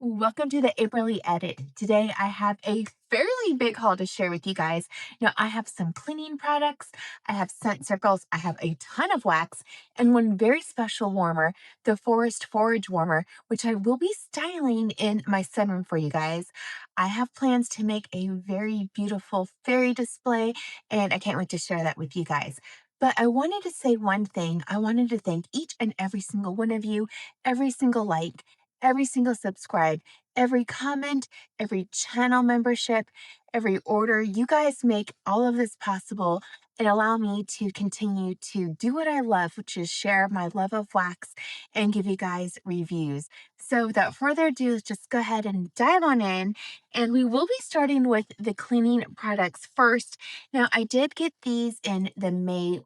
Welcome to the April edit. Today I have a fairly big haul to share with you guys. Now I have some cleaning products, I have scent circles, I have a ton of wax, and one very special warmer, the Forest Forage Warmer, which I will be styling in my sunroom for you guys. I have plans to make a very beautiful fairy display, and I can't wait to share that with you guys. But I wanted to say one thing. I wanted to thank each and every single one of you, every single like, every single subscribe, every comment, every channel membership, every order. You guys make all of this possible and allow me to continue to do what I love, which is share my love of wax and give you guys reviews. So without further ado, let's just go ahead and dive on in. And we will be starting with the cleaning products first. Now, I did get these in the May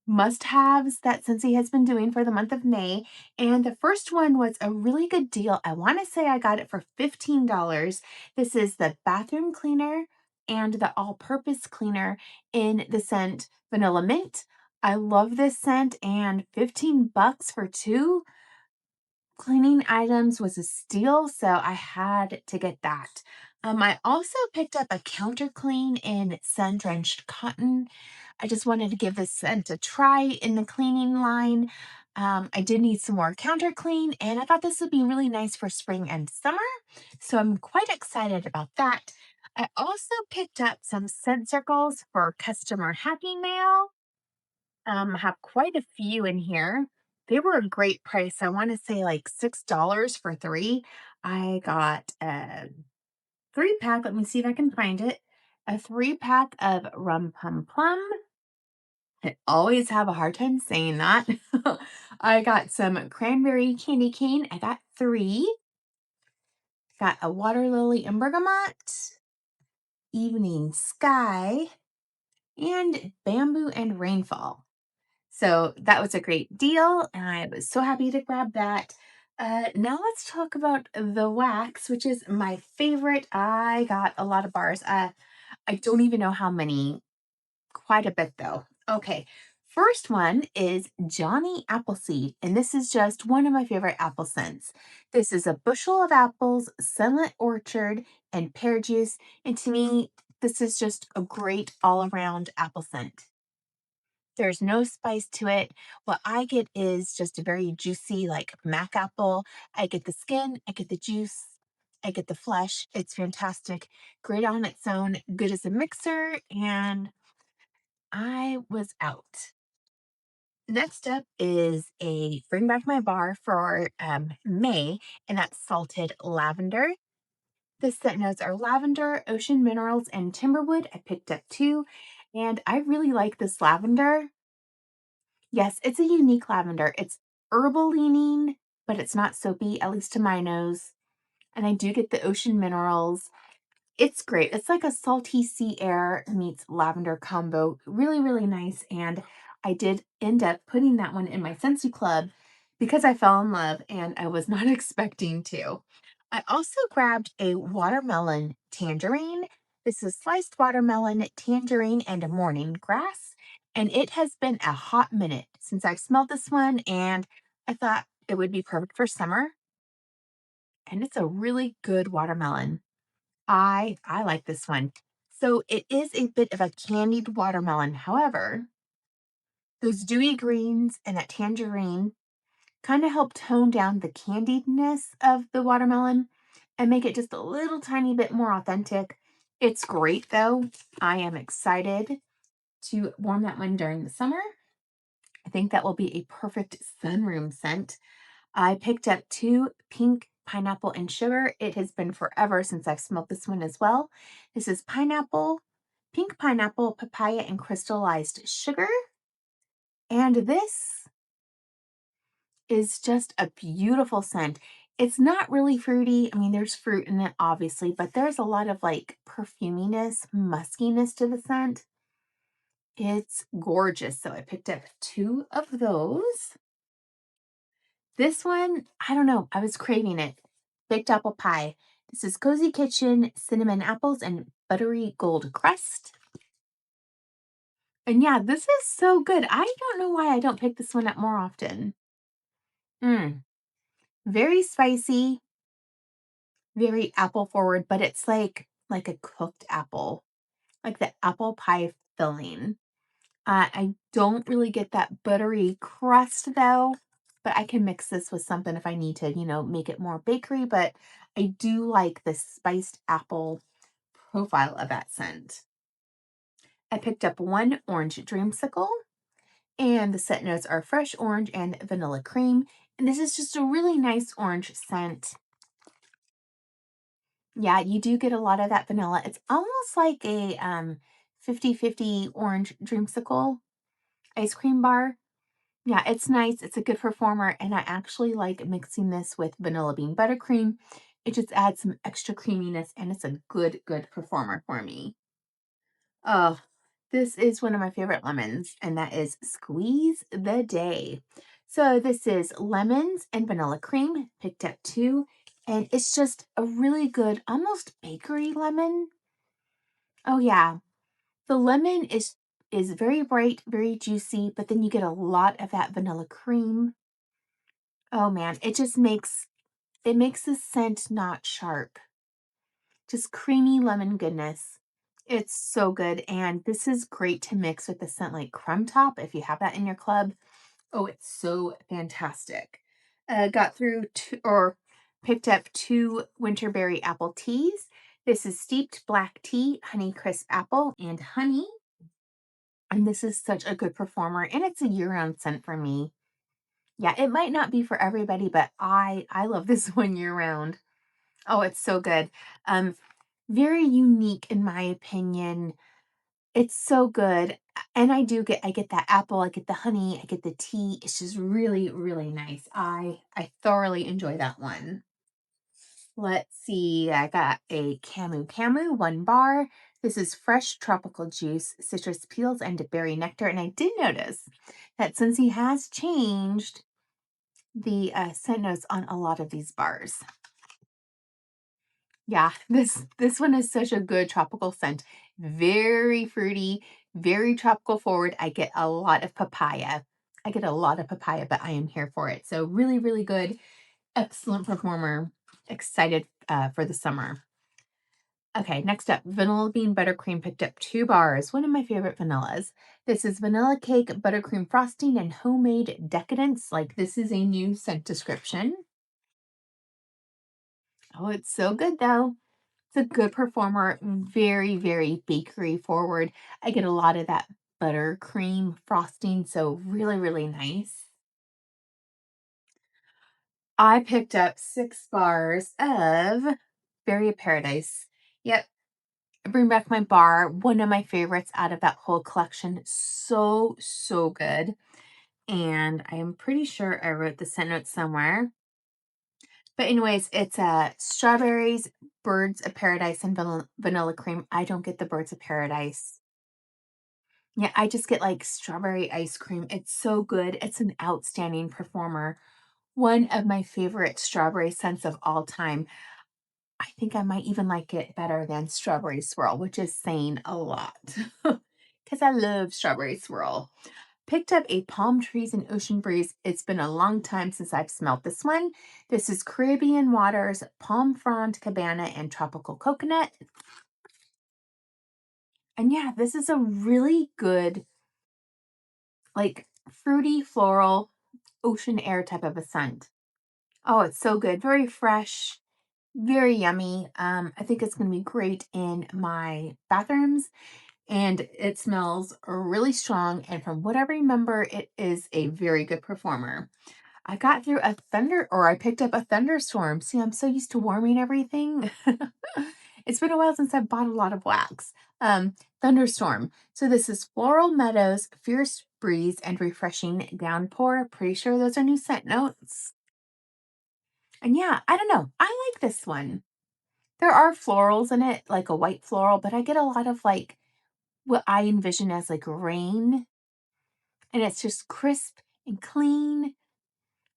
must-haves that Scentsy has been doing for the month of May. And the first one was a really good deal. I want to say I got it for $15. This is the bathroom cleaner and the all-purpose cleaner in the scent Vanilla Mint. I love this scent, and 15 bucks for two cleaning items was a steal, so I had to get that. I also picked up a counter clean in Sun-Drenched Cotton. I just wanted to give this scent a try in the cleaning line. I did need some more counter clean, and I thought this would be really nice for spring and summer, so I'm quite excited about that. I also picked up some scent circles for customer happy mail. I have quite a few in here. They were a great price. I want to say like $6 for three. I got a three pack. Let me see if I can find it. A three pack of Rum Pum Plum. I always have a hard time saying that. I got some cranberry candy cane. I got three. Got a water lily and bergamot, evening sky, and bamboo and rainfall. So that was a great deal, and I was so happy to grab that. Now let's talk about the wax, which is my favorite. I got a lot of bars. I don't even know how many. Quite a bit though. Okay, first one is Johnny Appleseed, and this is just one of my favorite apple scents. This is a bushel of apples, sunlit orchard, and pear juice, and to me, this is just a great all-around apple scent. There's no spice to it. What I get is just a very juicy, like mac apple. I get the skin, I get the juice, I get the flesh. It's fantastic. Great on its own, good as a mixer, and I was out. Next up is a Bring Back My Bar for May, and that's salted lavender. The scent notes are lavender, ocean minerals, and timberwood. I picked up two, and I really like this lavender. Yes, it's a unique lavender. It's herbal leaning, but it's not soapy, at least to my nose. And I do get the ocean minerals. It's great. It's like a salty sea air meets lavender combo. Really, really nice. And I did end up putting that one in my Scentsy Club because I fell in love and I was not expecting to. I also grabbed a watermelon tangerine. This is sliced watermelon, tangerine, and a morning grass. And it has been a hot minute since I've smelled this one, and I thought it would be perfect for summer. And it's a really good watermelon. I like this one. So it is a bit of a candied watermelon. However, those dewy greens and that tangerine kind of help tone down the candiedness of the watermelon and make it just a little tiny bit more authentic. It's great though. I am excited to warm that one during the summer. I think that will be a perfect sunroom scent. I picked up two pink pineapple and sugar. It has been forever since I've smelled this one as well. This is pineapple, pink pineapple, papaya, and crystallized sugar. And this is just a beautiful scent. It's not really fruity. I mean, there's fruit in it, obviously, but there's a lot of like perfuminess, muskiness to the scent. It's gorgeous. So I picked up two of those. This one, I don't know. I was craving it. Baked apple pie. This is Cozy Kitchen, cinnamon apples, and buttery gold crust. And yeah, this is so good. I don't know why I don't pick this one up more often. Very spicy. very apple forward, but it's like a cooked apple, like the apple pie filling. I don't really get that buttery crust though, but I can mix this with something if I need to, make it more bakery, but I do like the spiced apple profile of that scent. I picked up one orange dreamsicle, and the scent notes are fresh orange and vanilla cream. And this is just a really nice orange scent. Yeah, you do get a lot of that vanilla. It's almost like a 50/50 orange dreamsicle ice cream bar. Yeah, it's nice. It's a good performer, and I actually like mixing this with vanilla bean buttercream. It just adds some extra creaminess, and it's a good performer for me. Oh, this is one of my favorite lemons, and that is Squeeze the Day. So this is lemons and vanilla cream, picked up two, and it's just a really good, almost bakery lemon. Oh yeah, the lemon is very bright, very juicy, but then you get a lot of that vanilla cream. Oh man, it makes the scent not sharp. Just creamy lemon goodness. It's so good, and this is great to mix with a scent like Crumb Top if you have that in your club. Oh, it's so fantastic. Got through two, or picked up two Winterberry apple teas. This is steeped black tea, honey crisp apple, and honey. And this is such a good performer, and it's a year-round scent for me. Yeah, it might not be for everybody, but I love this one year-round. Oh, it's so good. Um, Very unique in my opinion. It's so good. And I get that apple, I get the honey, I get the tea. It's just really, really nice. I thoroughly enjoy that one. Let's see. I got a Camu one bar. This is fresh tropical juice, citrus peels, and berry nectar. And I did notice that since he has changed the scent notes on a lot of these bars. Yeah, this one is such a good tropical scent. Very fruity, very tropical forward. I get a lot of papaya. I get a lot of papaya, but I am here for it. So really, really good. Excellent performer. Excited for the summer. Okay, next up, vanilla bean buttercream picked up two bars. One of my favorite vanillas. This is vanilla cake, buttercream frosting, and homemade decadence. Like this is a new scent description. Oh, it's so good though. It's a good performer, very, very bakery forward. I get a lot of that buttercream frosting, so really, really nice. I picked up 6 bars of Berry of Paradise. Yep, bring back my bar. One of my favorites out of that whole collection. So, so good. And I am pretty sure I wrote the scent note somewhere. But anyways, it's strawberries, birds of paradise, and vanilla cream. I don't get the birds of paradise. Yeah, I just get like strawberry ice cream. It's so good. It's an outstanding performer. One of my favorite strawberry scents of all time. I think I might even like it better than strawberry swirl, which is saying a lot because I love strawberry swirl. Picked up a palm trees and ocean breeze. It's been a long time since I've smelled this one. This is Caribbean waters, palm frond cabana, and tropical coconut. And yeah, this is a really good, like fruity floral ocean air type of a scent. Oh, it's so good. Very fresh, very yummy. I think it's going to be great in my bathrooms, and it smells really strong. And from what I remember, it is a very good performer. I got through I picked up a thunderstorm. See, I'm so used to warming everything. It's been a while since I've bought a lot of wax. Thunderstorm. So this is Floral Meadows, Fierce Breeze, and Refreshing Downpour. Pretty sure those are new scent notes. And yeah, I don't know. I like this one. There are florals in it, like a white floral, but I get a lot of like what I envision as like rain. And it's just crisp and clean.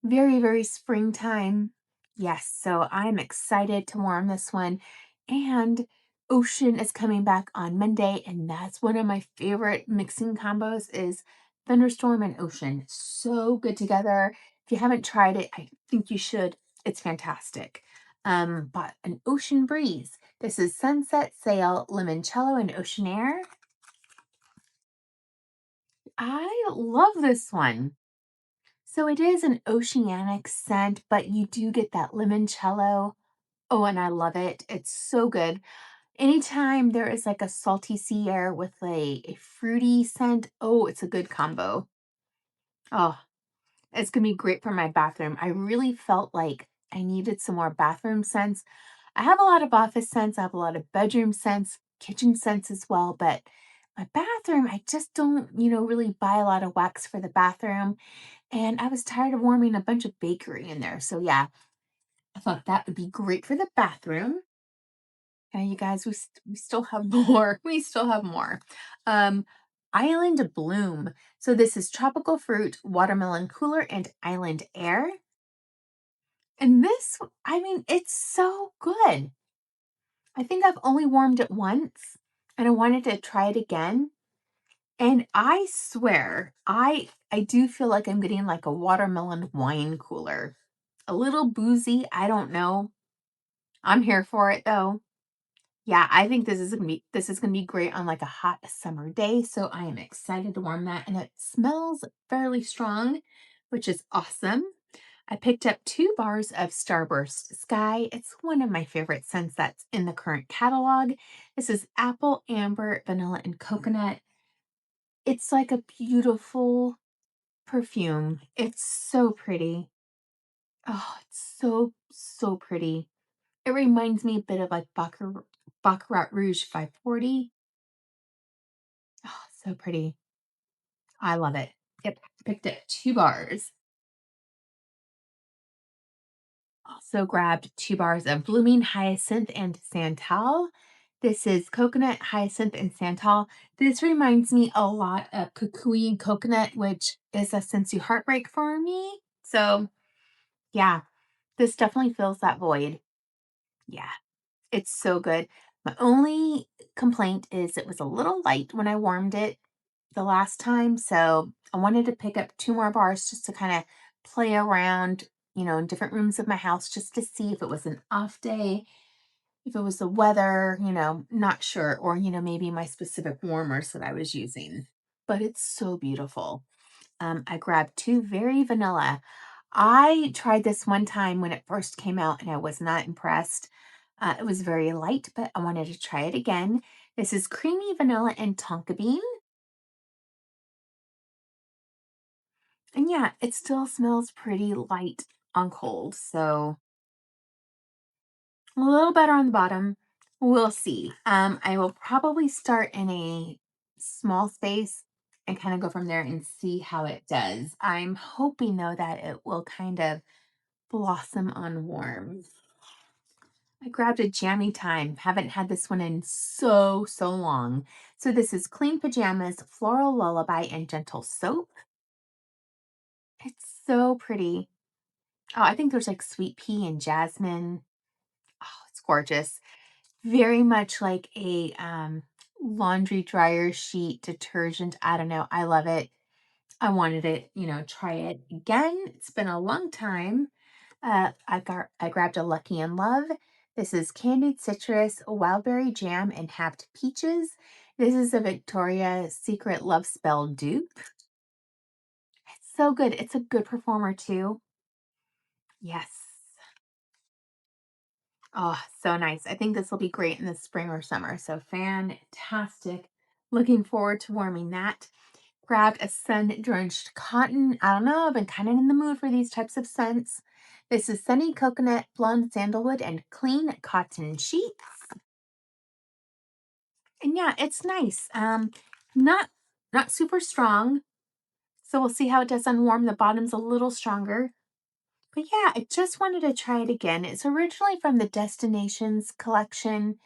Very, very springtime. Yes, so I'm excited to warm this one. And Ocean is coming back on Monday, and that's one of my favorite mixing combos is Thunderstorm and Ocean. So good together. If you haven't tried it, I think you should. It's fantastic. Bought an Ocean Breeze. This is Sunset Sail, Limoncello, and Ocean Air. I love this one. So it is an oceanic scent, but you do get that limoncello. Oh, and I love it. It's so good. Anytime there is like a salty sea air with a fruity scent, oh, it's a good combo. Oh, it's going to be great for my bathroom. I really felt like I needed some more bathroom scents. I have a lot of office scents. I have a lot of bedroom scents, kitchen scents as well. But my bathroom, I just don't, really buy a lot of wax for the bathroom. And I was tired of warming a bunch of bakery in there. So yeah, I thought that would be great for the bathroom. Yeah, you guys, we still have more. We still have more. Um, Island Bloom. So this is tropical fruit, watermelon cooler, and island air. And this, I mean, it's so good. I think I've only warmed it once, and I wanted to try it again. And I swear, I do feel like I'm getting like a watermelon wine cooler. A little boozy, I don't know. I'm here for it though. Yeah, I think this is gonna be great on like a hot summer day. So I am excited to warm that. And it smells fairly strong, which is awesome. I picked up 2 bars of Starburst Sky. It's one of my favorite scents that's in the current catalog. This is apple, amber, vanilla, and coconut. It's like a beautiful perfume. It's so pretty. Oh, it's so, so pretty. It reminds me a bit of like Baccarat Rouge 540. Oh, so pretty. I love it. Yep, picked up 2 bars. Also grabbed 2 bars of Blooming Hyacinth and Santal. This is coconut, hyacinth, and Santal. This reminds me a lot of Kukui and coconut, which is a sensory heartbreak for me. So yeah, this definitely fills that void. Yeah, it's so good. My only complaint is it was a little light when I warmed it the last time. So I wanted to pick up 2 more bars just to kind of play around, in different rooms of my house just to see if it was an off day, if it was the weather, not sure, or, maybe my specific warmers that I was using. But it's so beautiful. I grabbed 2 very vanilla. I tried this one time when it first came out and I was not impressed. It was very light, but I wanted to try it again. This is creamy vanilla and tonka bean. And yeah, it still smells pretty light on cold. So a little better on the bottom. We'll see. I will probably start in a small space and kind of go from there and see how it does. I'm hoping though that it will kind of blossom on warm. I grabbed a Jammy Time. Haven't had this one in so, so long. So this is Clean Pajamas, Floral Lullaby, and Gentle Soap. It's so pretty. Oh, I think there's like sweet pea and jasmine. Oh, it's gorgeous. Very much like a laundry dryer sheet detergent. I don't know. I love it. I wanted to, try it again. It's been a long time. I grabbed a Lucky in Love. This is candied citrus, wildberry jam, and happed peaches. This is a Victoria's Secret Love Spell dupe. It's so good. It's a good performer too. Yes. Oh, so nice. I think this will be great in the spring or summer. So fantastic. Looking forward to warming that. Grabbed a sun-drenched cotton. I don't know, I've been kind of in the mood for these types of scents. This is sunny coconut, blonde sandalwood, and clean cotton sheets. And yeah, it's nice. Not not super strong. So we'll see how it does on warm. The bottom's a little stronger. But yeah, I just wanted to try it again. It's originally from the Destinations collection.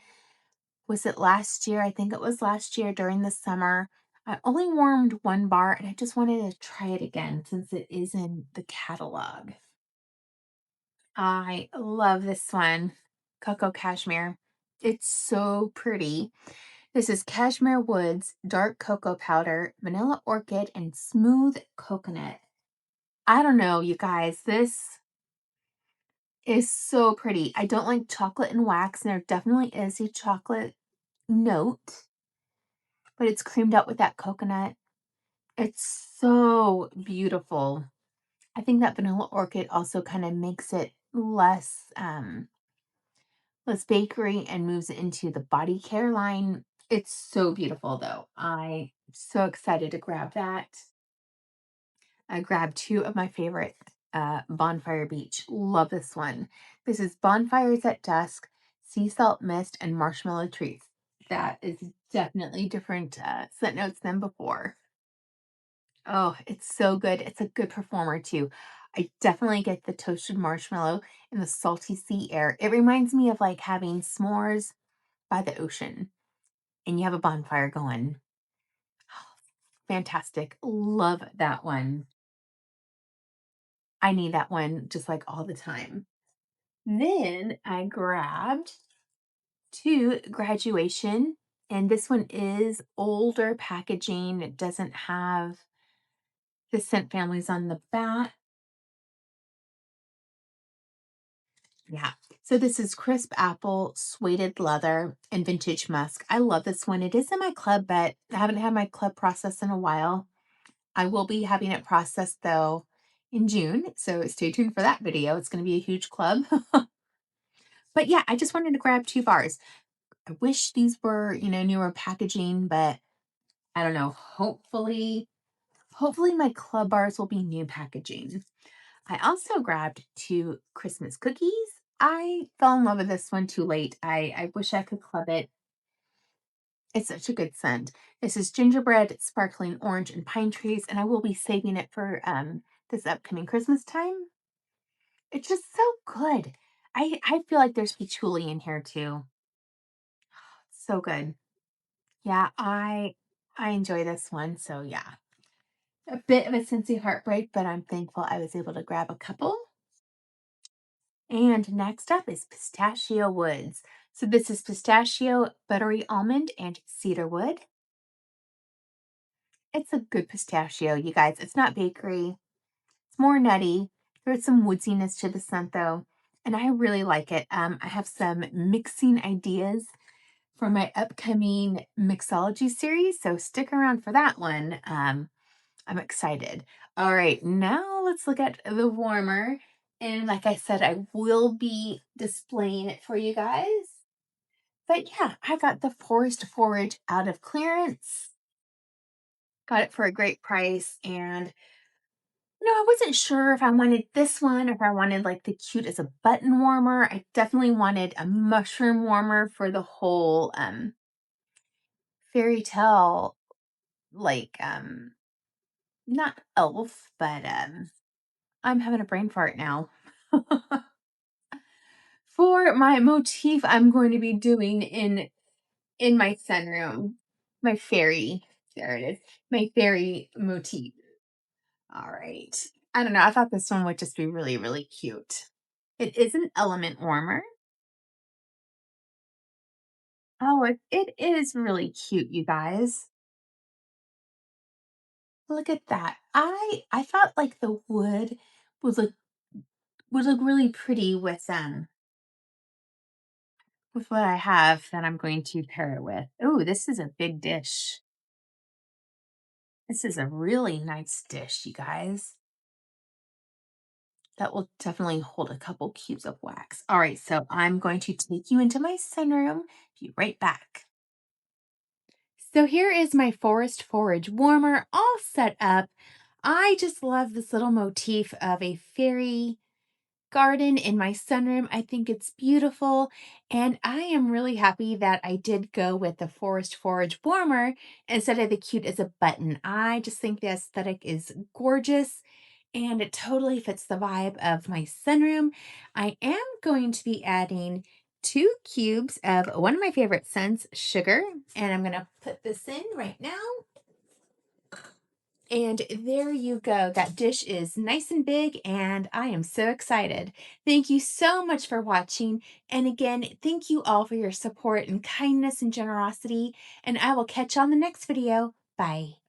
Was it last year? I think it was last year during the summer. I only warmed 1 bar and I just wanted to try it again since it is in the catalog. I love this one, Cocoa Cashmere. It's so pretty. This is Cashmere Woods, dark cocoa powder, vanilla orchid, and smooth coconut. I don't know, you guys. is so pretty. I don't like chocolate and wax, and there definitely is a chocolate note, but it's creamed out with that coconut. It's so beautiful. I think that vanilla orchid also kind of makes it less bakery and moves it into the body care line. It's so beautiful though. I'm so excited to grab that. I grabbed two of my favorite Bonfire Beach. Love this one. This is Bonfires at Dusk, Sea Salt Mist, and Marshmallow Treats. That is definitely different scent notes than before. Oh, it's so good. It's a good performer too. I definitely get the toasted marshmallow and the salty sea air. It reminds me of like having s'mores by the ocean and you have a bonfire going. Fantastic. Love that one. I need that one just like all the time. Then I grabbed two graduation, and this one is older packaging. It doesn't have the scent families on the back. Yeah. So this is crisp apple, suede leather, and vintage musk. I love this one. It is in my club, but I haven't had my club process in a while. I will be having it processed though in June. So stay tuned for that video. It's going to be a huge club. But yeah, I just wanted to grab two bars. I wish these were, newer packaging, but I don't know. Hopefully my club bars will be new packaging. I also grabbed two Christmas cookies. I fell in love with this one too late. I wish I could club it. It's such a good scent. This is gingerbread, sparkling orange, and pine trees, and I will be saving it for this upcoming Christmas time. It's just so good. I feel like there's patchouli in here too. So good. Yeah, I enjoy this one. So yeah. A bit of a Scentsy heartbreak, but I'm thankful I was able to grab a couple. And next up is Pistachio Woods. So this is pistachio, buttery almond, and cedar wood. It's a good pistachio, you guys. It's not bakery. It's more nutty. There's some woodsiness to the scent though, and I really like it. I have some mixing ideas for my upcoming mixology series, so stick around for that one. I'm excited. All right, now let's look at the warmer. And like I said, I will be displaying it for you guys. But yeah, I got the Forest Forage out of clearance. Got it for a great price. And I wasn't sure if I wanted this one, if I wanted like the cute as a button warmer. I definitely wanted a mushroom warmer for the whole fairy tale, like not elf, but I'm having a brain fart now. For my motif, I'm going to be doing in my sunroom, my fairy. There it is, my fairy motif. All right. I don't know. I thought this one would just be really, really cute. It is an element warmer. Oh, it is really cute, you guys. Look at that. I thought like the wood would look would look really pretty with what I have that I'm going to pair it with. Oh, this is a big dish. This is a really nice dish, you guys. That will definitely hold a couple cubes of wax. All right, so I'm going to take you into my sunroom. Be right back. So here is my Forest Forage Warmer all set up. I just love this little motif of a fairy garden in my sunroom. I think it's beautiful, and I am really happy that I did go with the Forest Forage Warmer instead of the cute as a button. I just think the aesthetic is gorgeous, and it totally fits the vibe of my sunroom. I am going to be adding 2 cubes of one of my favorite scents, sugar, and I'm going to put this in right now. And there you go. That dish is nice and big, and I am so excited. Thank you so much for watching. And again, thank you all for your support and kindness and generosity. And I will catch you on the next video. Bye.